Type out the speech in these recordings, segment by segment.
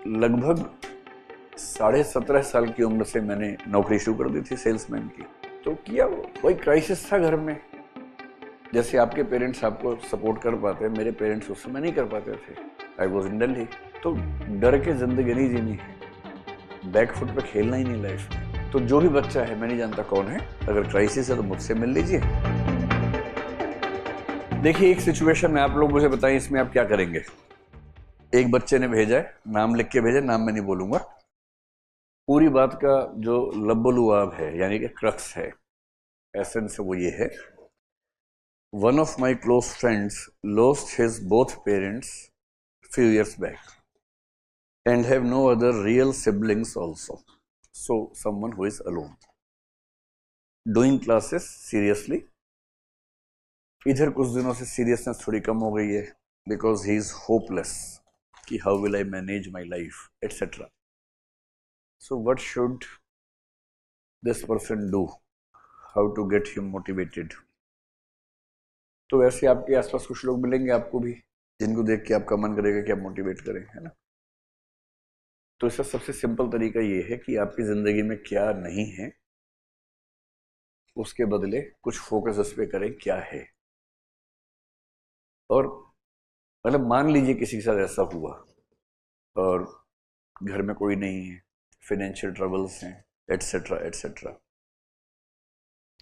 लगभग 17.5 साल की उम्र से मैंने नौकरी शुरू कर दी थी सेल्समैन की। तो किया वही क्राइसिस था घर में। जैसे आपके पेरेंट्स आपको सपोर्ट कर पाते हैं, मेरे पेरेंट्स उस समय नहीं कर पाते थे। I was in Delhi. तो डर के जिंदगी नहीं जीनी है, बैक फुट पे खेलना ही नहीं लाइफ में। तो जो भी बच्चा है, मैं नहीं जानता कौन है, अगर क्राइसिस है तो मुझसे मिल लीजिए। देखिए, एक सिचुएशन है, आप लोग मुझे बताएं इसमें आप क्या करेंगे। एक बच्चे ने भेजा है, नाम लिख के भेजा, नाम मैं नहीं बोलूंगा। पूरी बात का जो लब्बलुआब है, यानी कि क्रक्स है, एसेंस है, वो ये है। One of my close friends lost his both parents few years back and have no other real siblings also. So someone who is alone. Doing classes seriously. इधर कुछ दिनों से सीरियसनेस थोड़ी कम हो गई है because he is hopeless कि how will I manage my life etc. So what should this person do? How to get him motivated? तो वैसे आपके आसपास कुछ लोग मिलेंगे आपको भी, जिनको देख के आपका मन करेगा कि आप मोटिवेट करें, है ना। तो इसका सबसे सिंपल तरीका ये है कि आपकी जिंदगी में क्या नहीं है, उसके बदले कुछ फोकस उस पर करें क्या है। और मतलब मान लीजिए किसी के साथ ऐसा हुआ और घर में कोई नहीं है, फाइनेंशियल ट्रबल्स हैं, एटसेट्रा एटसेट्रा।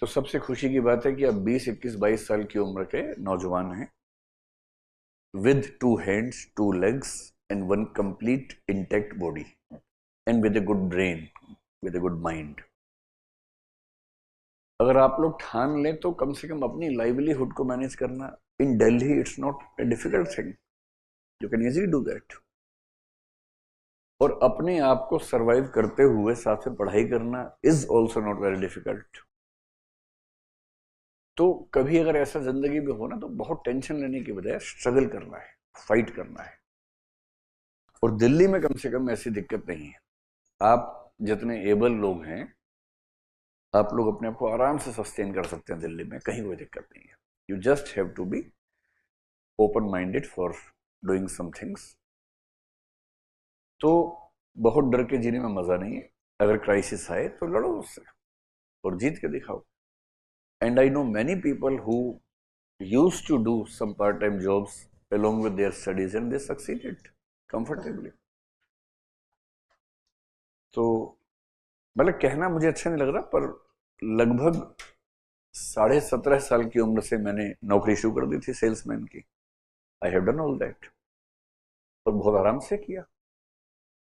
तो सबसे खुशी की बात है कि आप 20, 21, 22 साल की उम्र के नौजवान हैं, with 2 hands, 2 legs and 1 complete intact body and with a good brain, with a good mind. अगर आप लोग ठान लें तो कम से कम अपनी लाइवलीहुड को मैनेज करना in Delhi, it's not a difficult thing, you can easily do that. और अपने आप को सरवाइव करते हुए साथ में पढ़ाई करना is also not very difficult. तो कभी अगर ऐसा जिंदगी में हो ना, तो बहुत टेंशन लेने की बजाय स्ट्रगल करना है, फाइट करना है। और दिल्ली में कम से कम ऐसी दिक्कत नहीं है। आप जितने एबल लोग हैं, आप लोग अपने आप को आराम से सस्टेन कर सकते हैं दिल्ली में, कहीं कोई दिक्कत नहीं है। You just have to be open minded for doing some things. तो बहुत डर के जीने में मजा नहीं है। अगर क्राइसिस आए तो लड़ो उससे और जीत के दिखाओ। And I know many people who used to do some part time jobs along with their studies and they succeeded comfortably. तो मतलब कहना मुझे अच्छा नहीं लग रहा, पर लगभग 17.5 साल की उम्र से मैंने नौकरी शुरू कर दी थी सेल्समैन की। I have done all that और बहुत आराम से किया।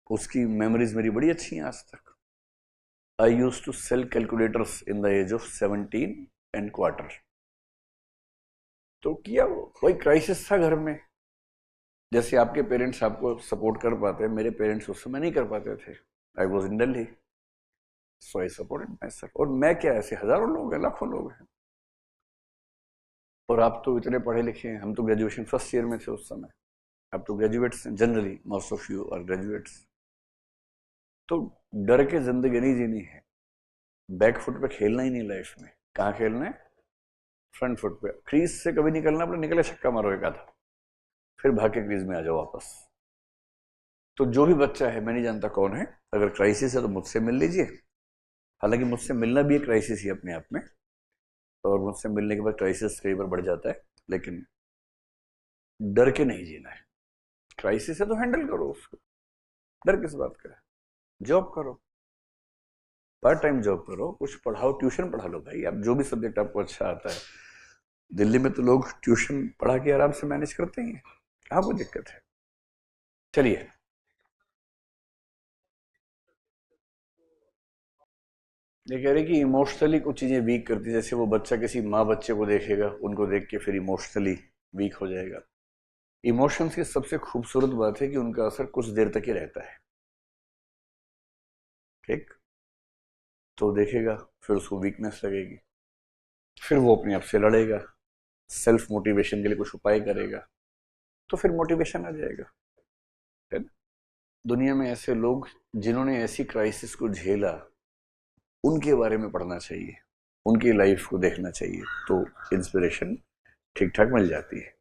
उसकी मेमोरीज मेरी बड़ी अच्छी हैं आज तक। I use to sell calculators in the age of 17 and quarter. तो किया वही क्राइसिस था घर में। जैसे आपके पेरेंट्स आपको सपोर्ट कर पाते हैं, मेरे पेरेंट्स उस समय नहीं कर पाते थे। I was in Delhi, so I supported my self. और मैं क्या, ऐसे हजारों लोग हैं, लाखों लोग हैं। और आप तो इतने पढ़े लिखे हैं, हम तो ग्रेजुएशन फर्स्ट ईयर में थे उस समय। आप तो ग्रेजुएट्स हैं, generally most of you are graduates. तो डर के जिंदगी नहीं जीनी है, बैक फुट पे खेलना ही नहीं लाइफ में। कहाँ खेलना है? फ्रंट फुट पे। क्रीज से कभी निकलना, अपने निकले छक्का मारो एक आधा, फिर भाग के क्रीज में आ जाओ वापस। तो जो भी बच्चा है, मैं नहीं जानता कौन है, अगर क्राइसिस है तो मुझसे मिल लीजिए। हालांकि मुझसे मिलना भी एक क्राइसिस ही अपने आप में, और मुझसे मिलने के बाद क्राइसिस कई बार बढ़ जाता है, लेकिन डर के नहीं जीना है। क्राइसिस है तो हैंडल करो उसको, डर किस बात का है। जॉब करो, पार्ट टाइम जॉब करो, कुछ पढ़ाओ, ट्यूशन पढ़ा लो भाई। आप जो भी सब्जेक्ट आपको अच्छा आता है, दिल्ली में तो लोग ट्यूशन पढ़ा के आराम से मैनेज करते हैं, कहाँ कोई दिक्कत है। चलिए, ये कह रहे कि इमोशनली कुछ चीजें वीक करती है। जैसे वो बच्चा किसी माँ बच्चे को देखेगा, उनको देख के फिर इमोशनली वीक हो जाएगा। इमोशंस की सबसे खूबसूरत बात है कि उनका असर कुछ देर तक ही रहता है। ठीक, तो देखेगा, फिर उसको वीकनेस लगेगी, फिर वो अपने आप से लड़ेगा, सेल्फ मोटिवेशन के लिए कुछ उपाय करेगा, तो फिर मोटिवेशन आ जाएगा, है ना। दुनिया में ऐसे लोग जिन्होंने ऐसी क्राइसिस को झेला, उनके बारे में पढ़ना चाहिए, उनकी लाइफ को देखना चाहिए, तो इंस्पिरेशन ठीक ठाक मिल जाती है।